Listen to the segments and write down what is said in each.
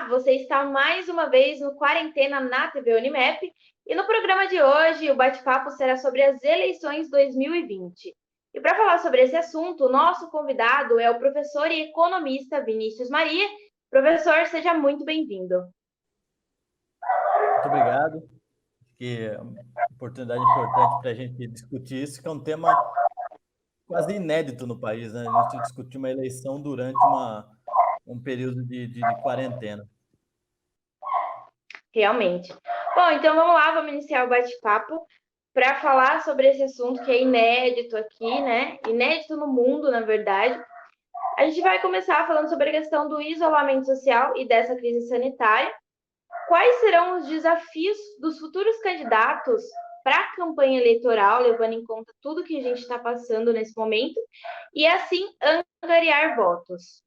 você está mais uma vez no Quarentena na TV Unimap e no programa de hoje o bate-papo será sobre as eleições 2020. E para falar sobre esse assunto, o nosso convidado é o professor e economista Vinícius Maria. Professor, seja muito bem-vindo. Muito obrigado, que é uma oportunidade importante para a gente discutir isso, que é um tema quase inédito no país, né? A gente discutir uma eleição durante um período de quarentena. Realmente. Bom, então vamos lá, vamos iniciar o bate-papo para falar sobre esse assunto que é inédito aqui, né? Inédito no mundo, na verdade. A gente vai começar falando sobre a questão do isolamento social e dessa crise sanitária. Quais serão os desafios dos futuros candidatos para a campanha eleitoral, levando em conta tudo que a gente está passando nesse momento, e assim angariar votos?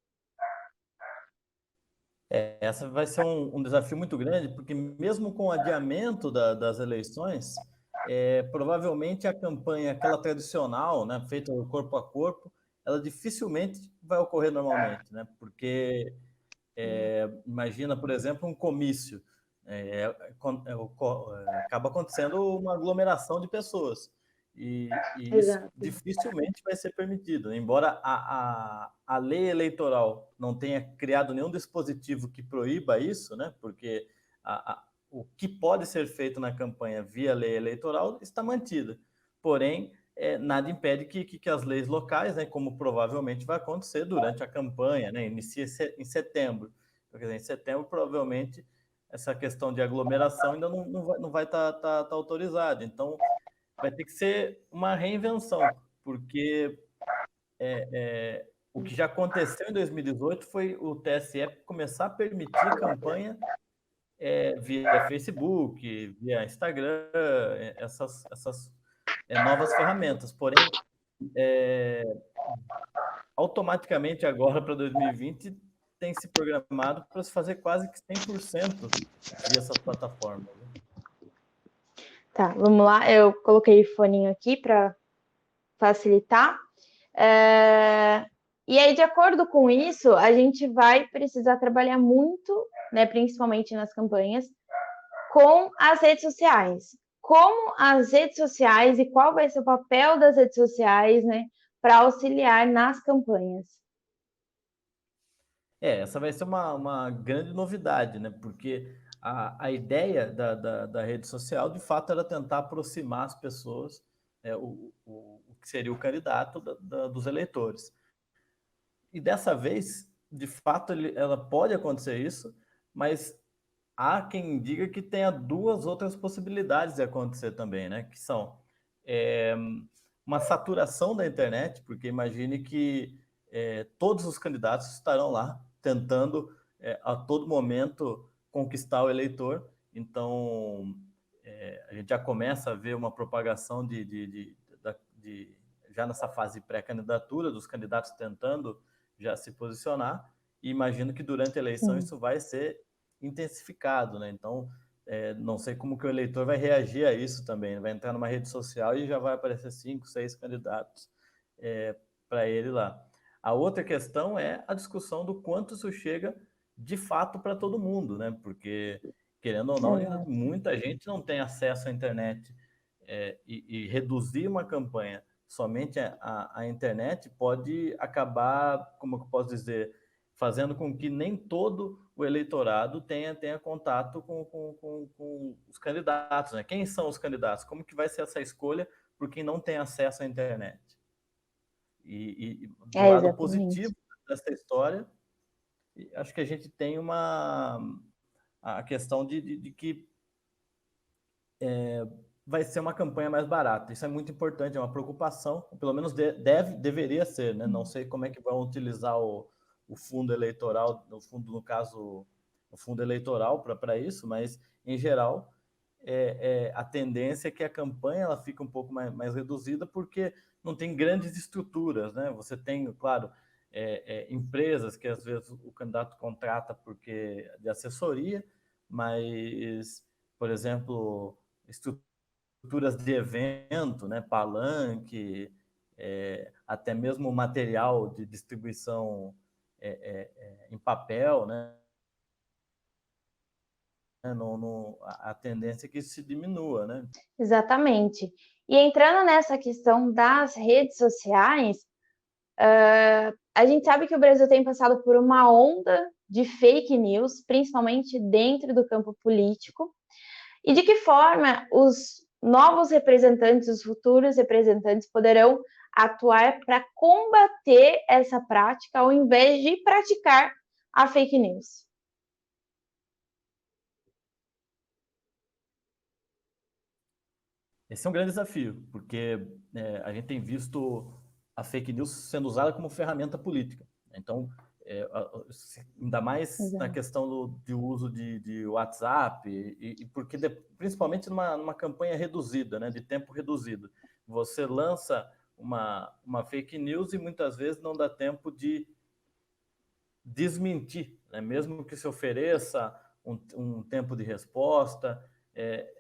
Essa vai ser um desafio muito grande, porque mesmo com o adiamento das eleições, provavelmente a campanha, aquela tradicional, né, feita corpo a corpo, ela dificilmente vai ocorrer normalmente, né? Porque imagina, por exemplo, um comício. Acaba acontecendo uma aglomeração de pessoas. E isso Exato. dificilmente vai ser permitido. Embora a lei eleitoral não tenha criado nenhum dispositivo que proíba isso, né? Porque o que pode ser feito na campanha via lei eleitoral está mantida. Porém, nada impede que as leis locais, né, como provavelmente vai acontecer durante a campanha, né, inicia em setembro. Então, quer dizer, em setembro, provavelmente, essa questão de aglomeração ainda não vai estar autorizada. Então, vai ter que ser uma reinvenção, porque o que já aconteceu em 2018 foi o TSE começar a permitir campanha via Facebook, via Instagram, essas novas ferramentas. Porém, automaticamente agora para 2020 tem se programado para se fazer quase que 100% via essas plataformas. Tá, vamos lá. Eu coloquei o foninho aqui para facilitar. E aí, de acordo com isso, a gente vai precisar trabalhar muito, né, principalmente nas campanhas, com as redes sociais. Como as redes sociais e qual vai ser o papel das redes sociais, né, para auxiliar nas campanhas? Essa vai ser uma grande novidade, né? Porque a ideia da rede social, de fato, era tentar aproximar as pessoas, o que seria o candidato dos eleitores. E dessa vez, de fato, ela pode acontecer isso, mas há quem diga que tenha duas outras possibilidades de acontecer também, né? Que são uma saturação da internet, porque imagine que todos os candidatos estarão lá tentando a todo momento conquistar o eleitor. Então, a gente já começa a ver uma propagação já nessa fase pré-candidatura, dos candidatos tentando já se posicionar, e imagino que durante a eleição Sim. isso vai ser intensificado, né? Então, não sei como que o eleitor vai reagir a isso também. Vai entrar numa rede social e já vai aparecer 5, 6 candidatos para ele lá. A outra questão é a discussão do quanto isso chega de fato para todo mundo, né? Porque, querendo ou não, ainda Exato. muita gente não tem acesso à internet. E reduzir uma campanha somente à internet pode acabar, como eu posso dizer, fazendo com que nem todo o eleitorado tenha contato com os candidatos, né? Quem são os candidatos? Como que vai ser essa escolha por quem não tem acesso à internet? E do lado Exatamente. positivo dessa história, acho que a gente tem a questão de que vai ser uma campanha mais barata. Isso é muito importante, é uma preocupação, pelo menos deveria ser, né? Não sei como é que vão utilizar o fundo eleitoral, no caso, o fundo eleitoral para isso, mas, em geral, a tendência é que a campanha ela fique um pouco mais reduzida, porque não tem grandes estruturas, né? Você tem, claro, empresas que às vezes o candidato contrata porque de assessoria, mas, por exemplo, estruturas de evento, né? Palanque, até mesmo material de distribuição em papel, né? A tendência é que isso se diminua, né? Exatamente. E entrando nessa questão das redes sociais, a gente sabe que o Brasil tem passado por uma onda de fake news, principalmente dentro do campo político, e de que forma os novos representantes, os futuros representantes poderão atuar para combater essa prática ao invés de praticar a fake news. Esse é um grande desafio, porque a gente tem visto a fake news sendo usada como ferramenta política. Então, ainda mais na questão de uso de WhatsApp, e porque principalmente numa campanha reduzida, né, de tempo reduzido. Você lança uma fake news e muitas vezes não dá tempo de desmentir, né? Mesmo que se ofereça um tempo de resposta.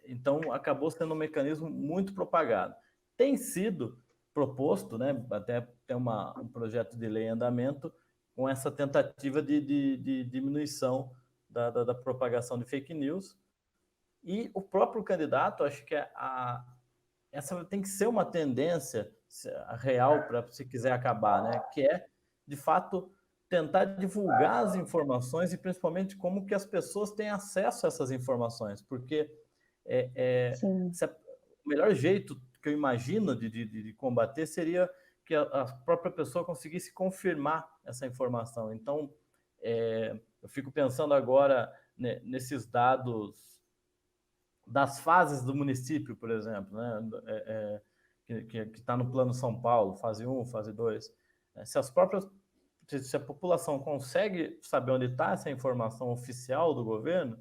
Então, acabou sendo um mecanismo muito propagado. Tem sido proposto, né, até tem um projeto de lei em andamento, com essa tentativa de diminuição da propagação de fake news. E o próprio candidato, acho que essa tem que ser uma tendência real para se quiser acabar, né? Que é, de fato, tentar divulgar as informações e principalmente como que as pessoas têm acesso a essas informações, porque o melhor jeito que eu imagino de combater seria que a própria pessoa conseguisse confirmar essa informação. Então, eu fico pensando agora, né, nesses dados das fases do município, por exemplo, né, que está no Plano São Paulo, fase 1, fase 2. Se a população consegue saber onde está essa informação oficial do governo,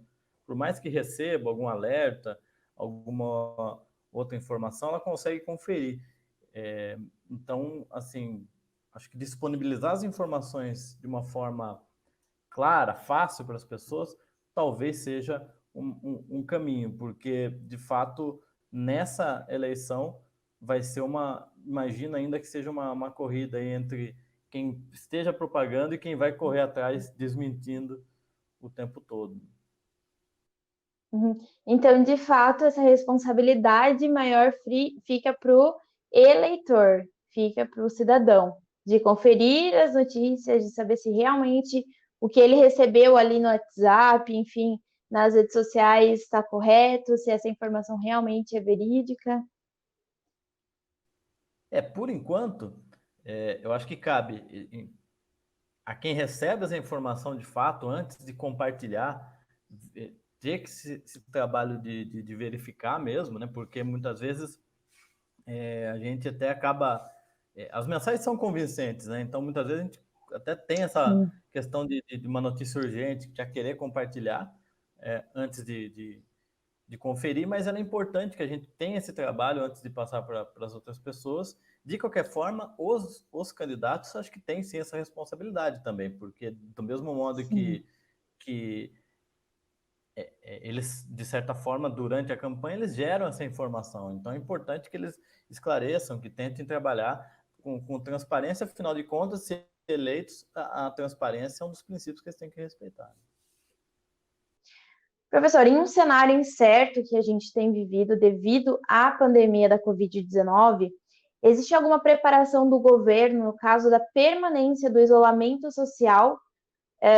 por mais que receba algum alerta, alguma outra informação, ela consegue conferir. Então, assim, acho que disponibilizar as informações de uma forma clara, fácil para as pessoas, talvez seja um caminho, porque, de fato, nessa eleição vai ser imagina ainda que seja uma corrida entre quem esteja propagando e quem vai correr atrás desmentindo o tempo todo. Então, de fato, essa responsabilidade maior fica para o eleitor, fica para o cidadão, de conferir as notícias, de saber se realmente o que ele recebeu ali no WhatsApp, enfim, nas redes sociais está correto, se essa informação realmente é verídica. Por enquanto, eu acho que cabe a quem recebe essa informação de fato, antes de compartilhar, ter que esse trabalho de verificar mesmo, né? Porque muitas vezes a gente até acaba. As mensagens são convincentes, né? Então muitas vezes a gente até tem essa questão de uma notícia urgente, já querer compartilhar antes de conferir, mas era importante que a gente tenha esse trabalho antes de passar para as outras pessoas. De qualquer forma, os candidatos acho que têm sim essa responsabilidade também, porque do mesmo modo que eles, de certa forma, durante a campanha, eles geram essa informação. Então é importante que eles esclareçam, que tentem trabalhar com transparência, afinal de contas, se eleitos, a transparência é um dos princípios que eles têm que respeitar. Professor, em um cenário incerto que a gente tem vivido devido à pandemia da Covid-19, existe alguma preparação do governo no caso da permanência do isolamento social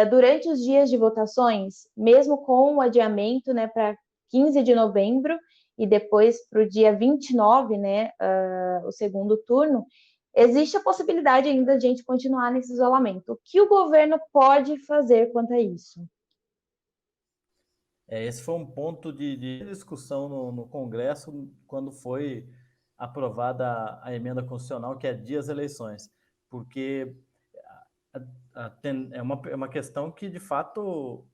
durante os dias de votações, mesmo com o adiamento, né, para 15 de novembro e depois para o dia 29, né, o segundo turno, existe a possibilidade ainda de a gente continuar nesse isolamento. O que o governo pode fazer quanto a isso? Esse foi um ponto de discussão no Congresso quando foi aprovada a emenda constitucional que adia as eleições, porque é uma questão que, de fato,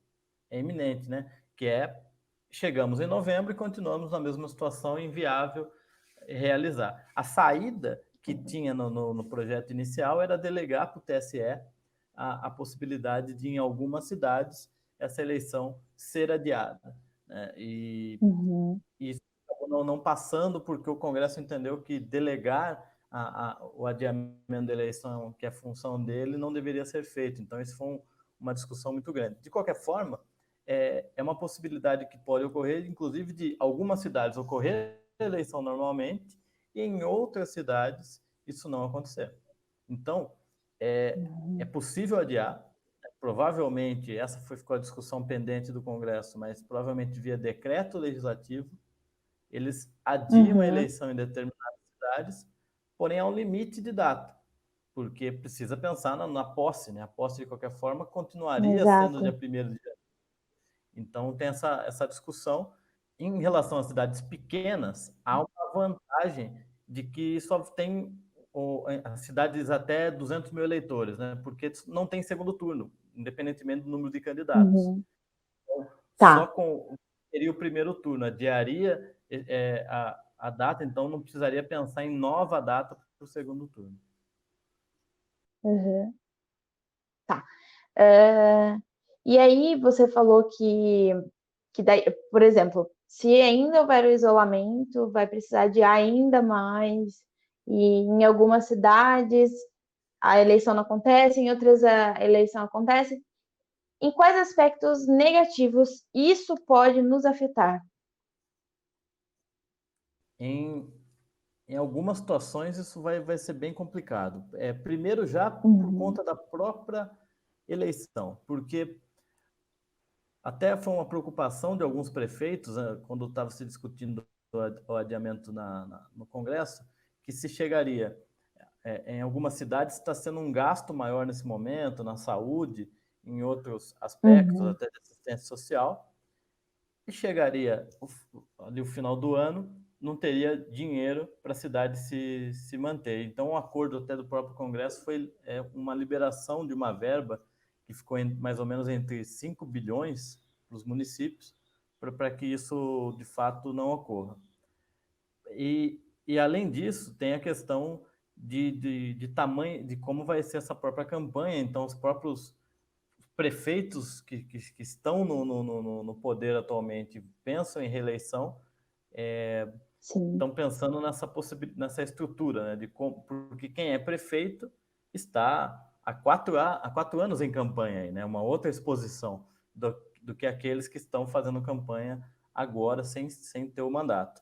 é iminente, né? Que chegamos em novembro e continuamos na mesma situação, inviável realizar. A saída que tinha no projeto inicial era delegar para o TSE a possibilidade de, em algumas cidades, essa eleição ser adiada, né? E isso acabou não passando porque o Congresso entendeu que delegar o adiamento da eleição, que é função dele, não deveria ser feito. Então, isso foi uma discussão muito grande. De qualquer forma, é uma possibilidade que pode ocorrer, inclusive de algumas cidades ocorrer a eleição normalmente e em outras cidades isso não acontecer. Então, é possível adiar, provavelmente, ficou a discussão pendente do Congresso, mas provavelmente via decreto legislativo, eles adiam a eleição em determinadas cidades, porém há um limite de data, porque precisa pensar na posse, né? A posse, de qualquer forma, continuaria sendo dia Exato. 1º de janeiro. Então, tem essa discussão. Em relação às cidades pequenas, há uma vantagem de que só tem as cidades até 200 mil eleitores, né? Porque não tem segundo turno, independentemente do número de candidatos. Uhum. Então, só Tá. seria o primeiro turno, adiaria a data, então não precisaria pensar em nova data para o segundo turno. Uhum. Tá. E aí você falou que daí, por exemplo, se ainda houver o isolamento, vai precisar de ainda mais, e em algumas cidades a eleição não acontece, em outras a eleição acontece. Em quais aspectos negativos isso pode nos afetar? Em algumas situações isso vai ser bem complicado. Primeiro já por Uhum. conta da própria eleição, porque até foi uma preocupação de alguns prefeitos, né, quando estava se discutindo o adiamento no Congresso, que se chegaria, em algumas cidades está sendo um gasto maior nesse momento, na saúde, em outros aspectos, Uhum. até de assistência social, e chegaria ali o final do ano, não teria dinheiro para a cidade se manter. Então, o acordo até do próprio Congresso foi uma liberação de uma verba que ficou mais ou menos entre 5 bilhões para os municípios, para que isso, de fato, não ocorra. E além disso, tem a questão de tamanho, de como vai ser essa própria campanha. Então, os próprios prefeitos que estão no poder atualmente pensam em reeleição, Sim. estão pensando nessa estrutura, né, porque quem é prefeito está há 4 anos em campanha, aí, né, uma outra exposição do que aqueles que estão fazendo campanha agora sem ter o mandato.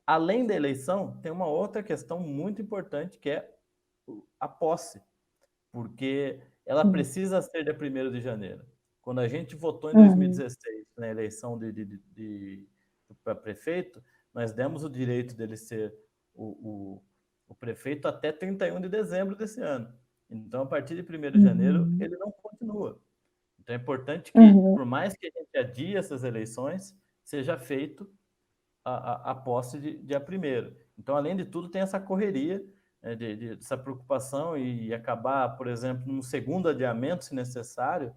Além da eleição, tem uma outra questão muito importante, que é a posse, porque ela Sim. precisa ser dia 1º de janeiro. Quando a gente votou em Uhum. 2016, na eleição para prefeito, nós demos o direito dele ser o prefeito até 31 de dezembro desse ano. Então, a partir de 1º de janeiro, Uhum. ele não continua. Então, é importante que, Uhum. por mais que a gente adie essas eleições, seja feito a posse de dia 1º. Então, além de tudo, tem essa correria, né, dessa preocupação e acabar, por exemplo, num segundo adiamento, se necessário,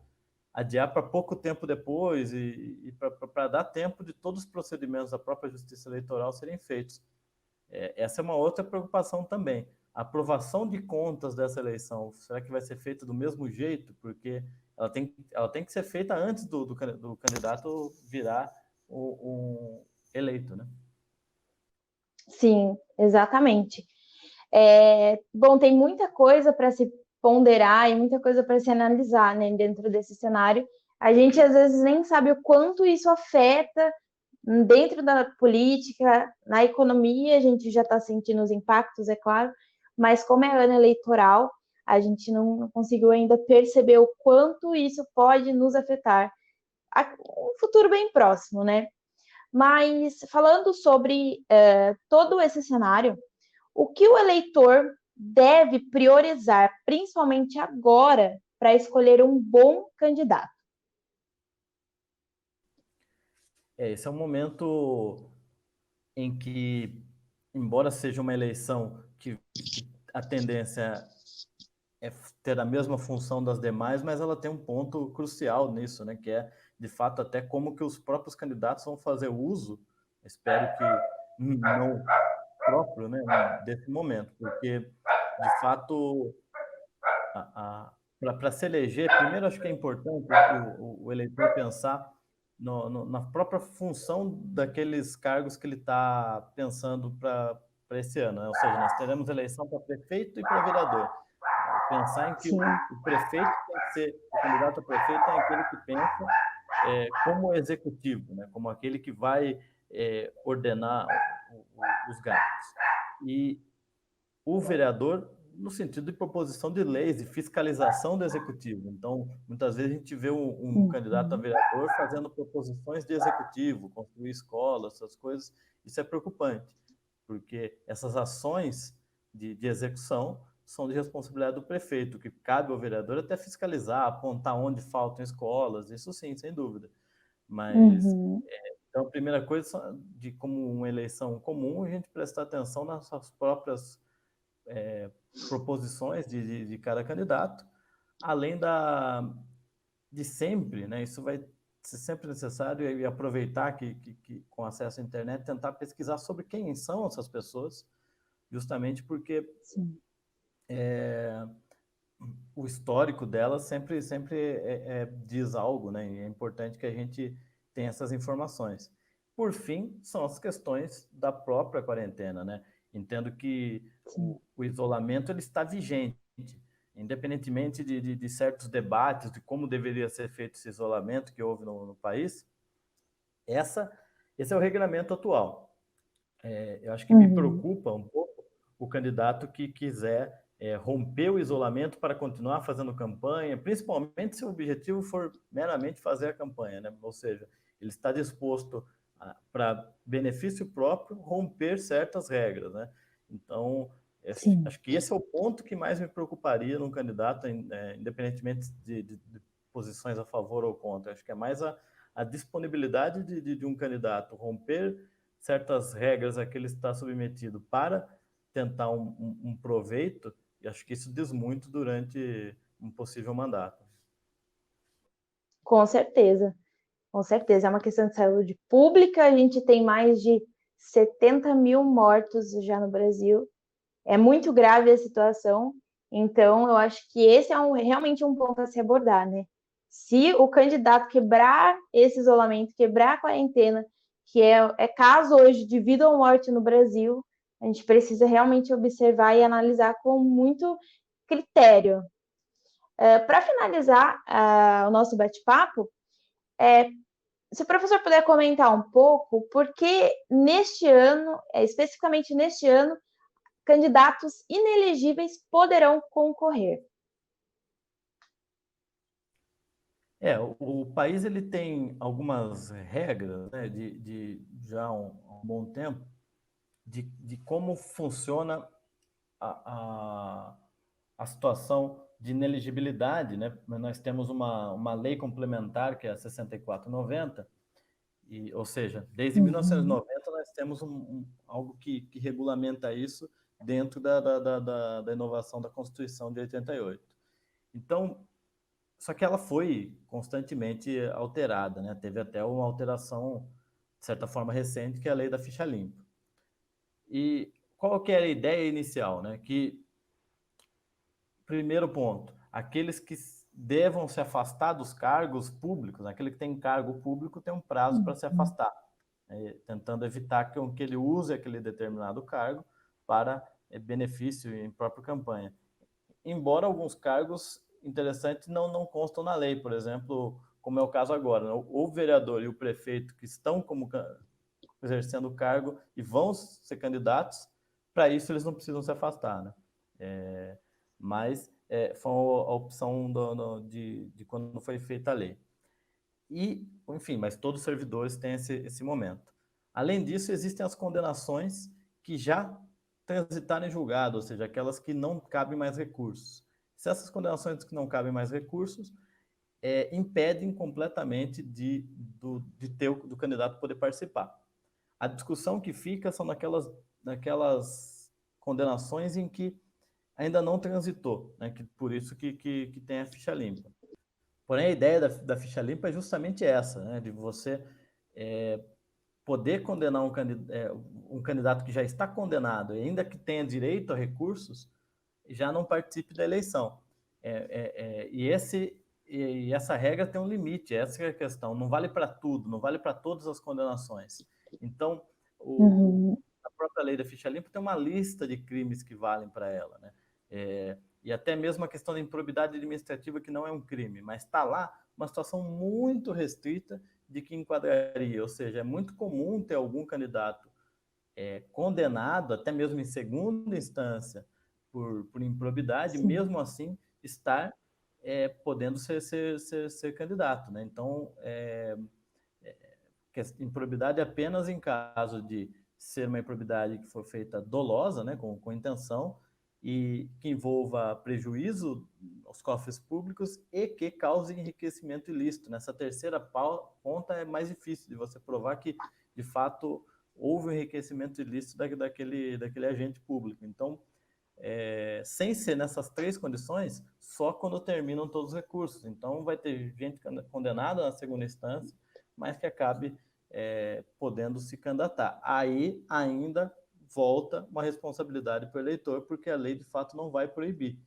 adiar para pouco tempo depois e para dar tempo de todos os procedimentos da própria Justiça Eleitoral serem feitos. Essa é uma outra preocupação também. A aprovação de contas dessa eleição, será que vai ser feita do mesmo jeito? Porque ela tem que ser feita antes do candidato virar um eleito, né? Sim, exatamente. Bom, tem muita coisa para se ponderar e muita coisa para se analisar, né, dentro desse cenário. A gente às vezes nem sabe o quanto isso afeta dentro da política, na economia, a gente já está sentindo os impactos, é claro, mas como é ano eleitoral, a gente não conseguiu ainda perceber o quanto isso pode nos afetar. Um futuro bem próximo, né? Mas falando sobre todo esse cenário, o que o eleitor deve priorizar, principalmente agora, para escolher um bom candidato? Esse é um momento em que, embora seja uma eleição que a tendência é ter a mesma função das demais, mas ela tem um ponto crucial nisso, né? Que é, de fato, até como que os próprios candidatos vão fazer uso, espero que não próprio, né, desse momento, porque, de fato, para se eleger, primeiro acho que é importante o eleitor pensar na própria função daqueles cargos que ele está pensando para esse ano, né? Ou seja, nós teremos eleição para prefeito e para vereador. Pensar em que Sim. o prefeito tem que ser, o candidato a prefeito é aquele que pensa como executivo, né? Como aquele que vai ordenar os gastos. E o vereador, no sentido de proposição de leis e fiscalização do executivo. Então, muitas vezes a gente vê um candidato a vereador fazendo proposições de executivo, construir escolas, essas coisas. Isso é preocupante, porque essas ações de execução são de responsabilidade do prefeito, que cabe ao vereador até fiscalizar, apontar onde faltam escolas, isso sim, sem dúvida. Mas, então, a primeira coisa, de como uma eleição comum, a gente prestar atenção nas suas próprias proposições de cada candidato, além de sempre, né? Isso vai ser sempre necessário e aproveitar que com acesso à internet, tentar pesquisar sobre quem são essas pessoas, justamente porque o histórico delas sempre diz algo, né? E é importante que a gente tenha essas informações. Por fim, são as questões da própria quarentena, né? Entendo que o isolamento ele está vigente, independentemente de certos debates de como deveria ser feito esse isolamento que houve no país. Esse é o regulamento atual. Eu acho que me preocupa um pouco o candidato que quiser romper o isolamento para continuar fazendo campanha, principalmente se o objetivo for meramente fazer a campanha, né? Ou seja, ele está disposto, para benefício próprio, romper certas regras, né? Então, acho que esse é o ponto que mais me preocuparia num candidato, independentemente de posições a favor ou contra. Acho que é mais a disponibilidade de um candidato romper certas regras a que ele está submetido para tentar um proveito, e acho que isso diz muito durante um possível mandato. Com certeza, com certeza. É uma questão de saúde pública, a gente tem mais de 70 mil mortos já no Brasil. É muito grave a situação, então eu acho que esse é realmente um ponto a se abordar, né? Se o candidato quebrar esse isolamento, quebrar a quarentena, que é caso hoje de vida ou morte no Brasil, a gente precisa realmente observar e analisar com muito critério. Para finalizar o nosso bate-papo, se o professor puder comentar um pouco, por que neste ano, especificamente neste ano, candidatos inelegíveis poderão concorrer? O país ele tem algumas regras, né, de já há um bom tempo, de como funciona a situação de inelegibilidade, né? Nós temos uma lei complementar, que é a 6490, ou seja, desde 1990 nós temos algo que regulamenta isso dentro da inovação da Constituição de 88. Então, só que ela foi constantemente alterada, né? Teve até uma alteração, de certa forma, recente, que é a lei da ficha limpa. E qual que era a ideia inicial, né? Que, primeiro ponto, aqueles que devam se afastar dos cargos públicos, aquele que tem cargo público tem um prazo para se afastar, né? Tentando evitar que ele use aquele determinado cargo para benefício em própria campanha. Embora alguns cargos interessantes não constam na lei, por exemplo, como é o caso agora, né? O vereador e o prefeito que estão exercendo o cargo e vão ser candidatos, para isso eles não precisam se afastar, né? Mas foi a opção de quando foi feita a lei. E, enfim, mas todos os servidores têm esse momento. Além disso, existem as condenações que já transitaram em julgado, ou seja, aquelas que não cabem mais recursos. Se essas condenações que não cabem mais recursos impedem completamente do candidato poder participar. A discussão que fica são naquelas condenações em que ainda não transitou, né? Por isso que tem a ficha limpa. Porém, a ideia da ficha limpa é justamente essa, né? De você poder condenar um candidato que já está condenado, e ainda que tenha direito a recursos, já não participe da eleição. E essa regra tem um limite, essa é a questão. Não vale para tudo, não vale para todas as condenações. Então, a própria lei da ficha limpa tem uma lista de crimes que valem para ela, né? E até mesmo a questão da improbidade administrativa, que não é um crime, mas está lá uma situação muito restrita de que enquadraria, ou seja, é muito comum ter algum candidato condenado, até mesmo em segunda instância, por improbidade, Sim. mesmo assim estar podendo ser candidato. Né? Então, improbidade apenas em caso de ser uma improbidade que for feita dolosa, né, com intenção, e que envolva prejuízo aos cofres públicos e que cause enriquecimento ilícito. Nessa terceira ponta é mais difícil de você provar que, de fato, houve um enriquecimento ilícito daquele agente público. Então, sem ser nessas três condições, só quando terminam todos os recursos. Então, vai ter gente condenada na segunda instância, mas que acabe podendo se candidatar. Aí, ainda volta uma responsabilidade para o eleitor, porque a lei, de fato, não vai proibir.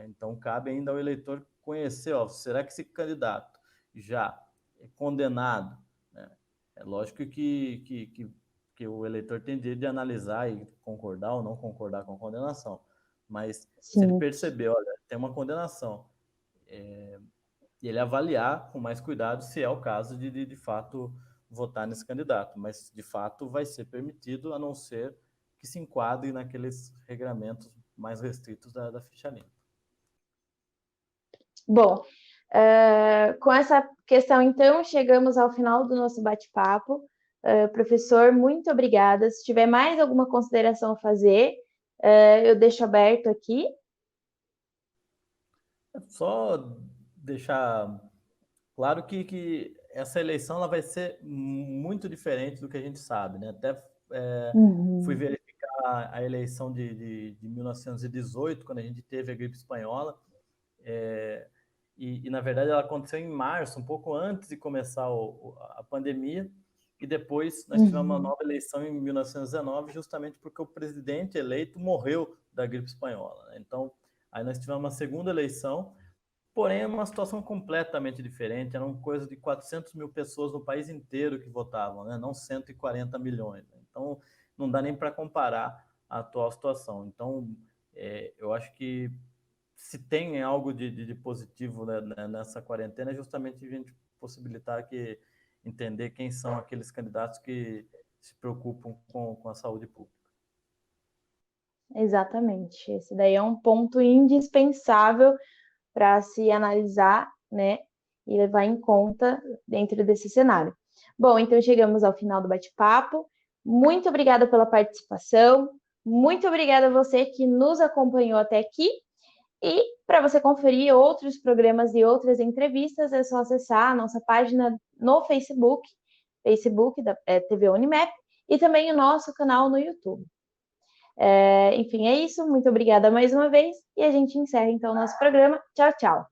Então, cabe ainda ao eleitor conhecer, será que esse candidato já é condenado? Né? É lógico que o eleitor tem direito de analisar e concordar ou não concordar com a condenação. Mas se ele Sim. perceber, olha, tem uma condenação, e ele avaliar com mais cuidado se é o caso de fato votar nesse candidato. Mas, de fato, vai ser permitido, a não ser que se enquadre naqueles regramentos mais restritos da ficha limpa. Bom, com essa questão, então, chegamos ao final do nosso bate-papo. Professor, muito obrigada. Se tiver mais alguma consideração a fazer, eu deixo aberto aqui. Só deixar claro que essa eleição ela vai ser muito diferente do que a gente sabe, né? Até fui verificar a eleição de 1918, quando a gente teve a gripe espanhola, e na verdade ela aconteceu em março, um pouco antes de começar a pandemia, e depois nós tivemos uma nova eleição em 1919, justamente porque o presidente eleito morreu da gripe espanhola. Né? Então, aí nós tivemos uma segunda eleição, porém é uma situação completamente diferente, eram coisa de 400 mil pessoas no país inteiro que votavam, né? Não 140 milhões. Né? Então, não dá nem para comparar a atual situação. Então, eu acho que se tem algo de positivo, né, nessa quarentena, é justamente a gente possibilitar entender quem são aqueles candidatos que se preocupam com a saúde pública. Exatamente. Esse daí é um ponto indispensável para se analisar, né, e levar em conta dentro desse cenário. Bom, então chegamos ao final do bate-papo. Muito obrigada pela participação. Muito obrigada a você que nos acompanhou até aqui. E para você conferir outros programas e outras entrevistas, é só acessar a nossa página no Facebook da TV Unimap, e também o nosso canal no YouTube. Enfim, é isso. Muito obrigada mais uma vez. E a gente encerra então o nosso programa. Tchau, tchau.